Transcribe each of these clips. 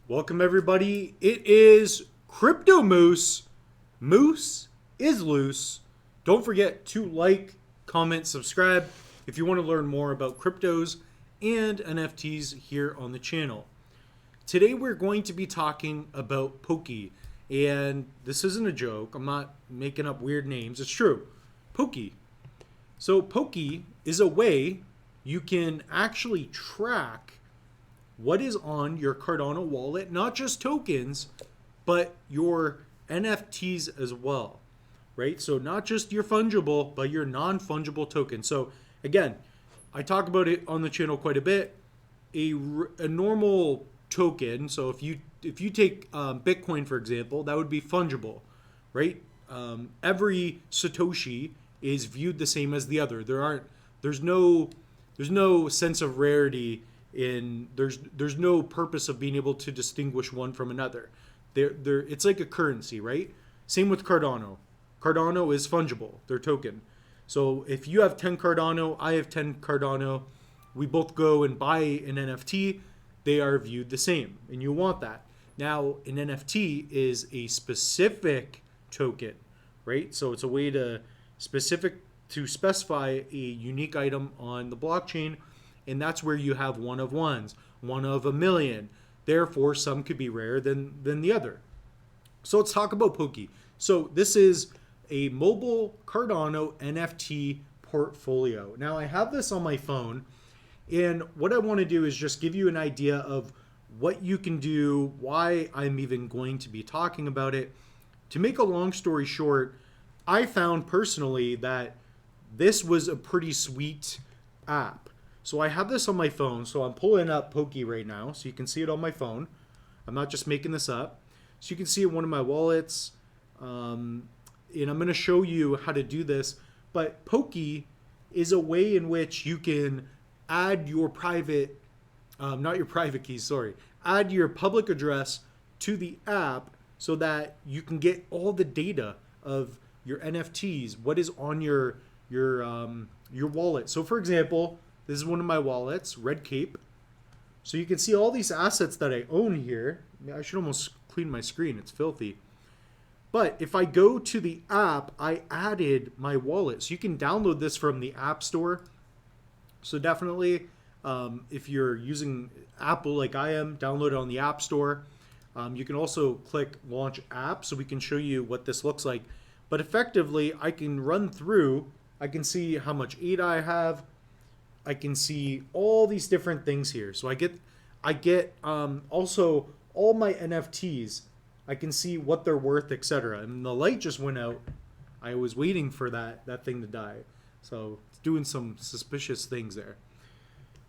Welcome everybody. It is Crypto Moose. Moose is loose. Don't forget to like, comment, subscribe if you want to learn more about cryptos and NFTs here on the channel. Today we're going to be talking about Poki. And this isn't a joke. I'm not making up weird names. It's true. Poki. So Poki is a way you can actually track what is on your Cardano wallet, not just tokens, but your NFTs as well, right? So not just your fungible, but your non-fungible tokens. So again, I talk about it on the channel quite a bit. A normal token, so if you take Bitcoin, for example, that would be fungible, right? Every Satoshi is viewed the same as the other. There's no sense of rarity there's no purpose of being able to distinguish one from another. It's like a currency, right? Same with Cardano. Cardano is fungible, their token. So if you have 10 Cardano, I have 10 Cardano, we both go and buy an NFT, they are viewed the same, and you want that. Now, an NFT is a specific token, right? So it's a way to specify a unique item on the blockchain. And that's where you have one of ones, one of a million. Therefore, some could be rarer than the other. So let's talk about Poki. So this is a mobile Cardano NFT portfolio. Now I have this on my phone, and what I want to do is just give you an idea of what you can do, why I'm even going to be talking about it. To make a long story short, I found personally that this was a pretty sweet app. So I have this on my phone. So I'm pulling up Poki right now, so you can see it on my phone. I'm not just making this up. So you can see it in one of my wallets. And I'm going to show you how to do this. But Poki is a way in which you can add your private, not your private keys, sorry. Add your public address to the app so that you can get all the data of your NFTs, what is on your wallet. So for example, this is one of my wallets, Red Cape. So you can see all these assets that I own here. I should almost clean my screen, it's filthy. But if I go to the app, I added my wallet. So you can download this from the App Store. So definitely, if you're using Apple like I am, download it on the App Store. You can also click Launch App so we can show you what this looks like. But effectively, I can run through, I can see how much ADA I have. I can see all these different things here. So I get also all my NFTs. I can see what they're worth, etc. And the light just went out. I was waiting for that thing to die. So it's doing some suspicious things there.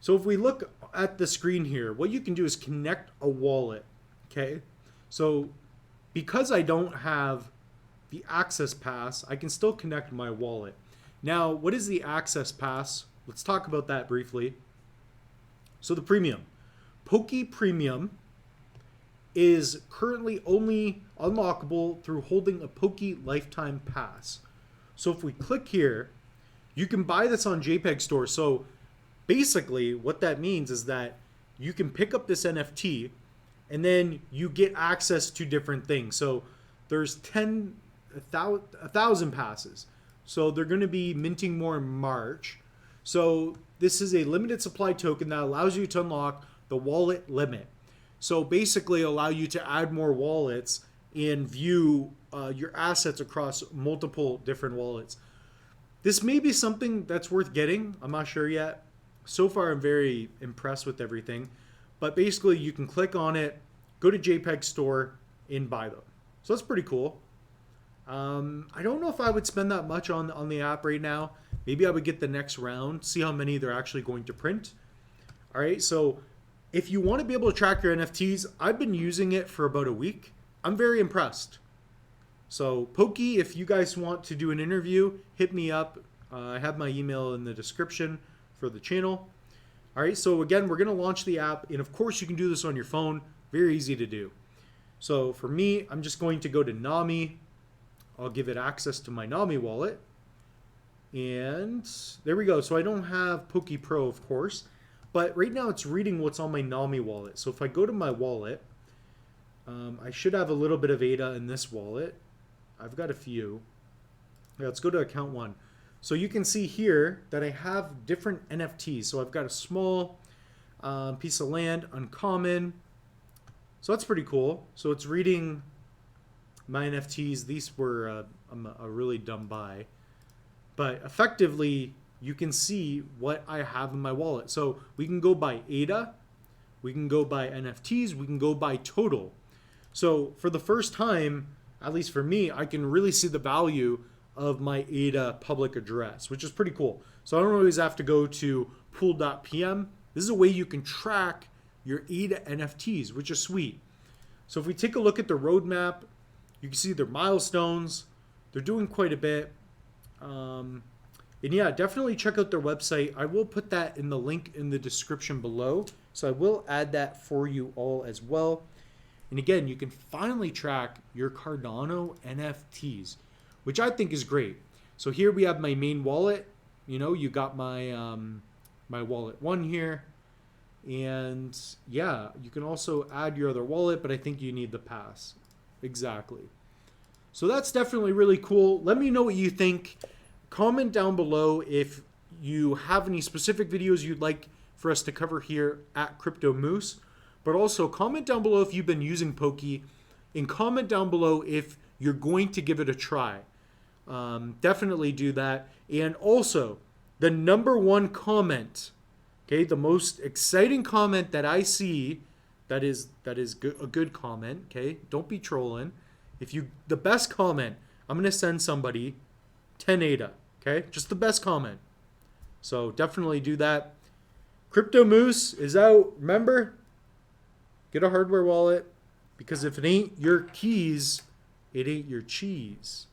So if we look at the screen here, what you can do is connect a wallet. Okay. So because I don't have the Access Pass, I can still connect my wallet. Now, what is the Access Pass? Let's talk about that briefly. So the premium. Poki Premium is currently only unlockable through holding a Poki Lifetime Pass. So if we click here, you can buy this on JPEG Store. So basically what that means is that you can pick up this NFT and then you get access to different things. So there's 1,000 passes. So they're going to be minting more in March. So this is a limited supply token that allows you to unlock the wallet limit. So basically allow you to add more wallets and view your assets across multiple different wallets. This may be something that's worth getting. I'm not sure yet. So far, I'm very impressed with everything. But basically, you can click on it, go to JPEG Store, and buy them. So that's pretty cool. I don't know if I would spend that much on the app right now. Maybe I would get the next round, see how many they're actually going to print. All right, so if you want to be able to track your NFTs, I've been using it for about a week. I'm very impressed. So Poki, if you guys want to do an interview, hit me up. I have my email in the description for the channel. All right, so again, we're going to launch the app. And of course, you can do this on your phone. Very easy to do. So for me, I'm just going to go to Nami. I'll give it access to my Nami wallet. And there we go. So I don't have Poki Pro, of course. But right now it's reading what's on my Nami wallet. So if I go to my wallet, I should have a little bit of ADA in this wallet. I've got a few. Yeah, let's go to account 1. So you can see here that I have different NFTs. So I've got a small piece of land, uncommon. So that's pretty cool. So it's reading my NFTs. These were a really dumb buy. But effectively, you can see what I have in my wallet. So we can go by ADA, we can go by NFTs, we can go by total. So for the first time, at least for me, I can really see the value of my ADA public address, which is pretty cool. So I don't always have to go to pool.pm. This is a way you can track your ADA NFTs, which is sweet. So if we take a look at the roadmap, you can see their milestones. They're doing quite a bit. And yeah, definitely check out their website. I will put that in the link in the description below. So I will add that for you all as well. And again, you can finally track your Cardano NFTs, which I think is great. So here we have my main wallet. You know, you got my my wallet 1 here. And yeah, you can also add your other wallet, but I think you need the pass. Exactly. So that's definitely really cool. Let me know what you think. Comment down below if you have any specific videos you'd like for us to cover here at Crypto Moose. But also comment down below if you've been using Poki, and comment down below if you're going to give it a try. Definitely do that. And also, the #1 comment, okay, the most exciting comment that I see, that is a good comment, okay? Don't be trolling. The best comment, I'm going to send somebody 10 ADA, okay? Just the best comment. So definitely do that. Crypto Moose is out. Remember, get a hardware wallet, because if it ain't your keys, it ain't your cheese.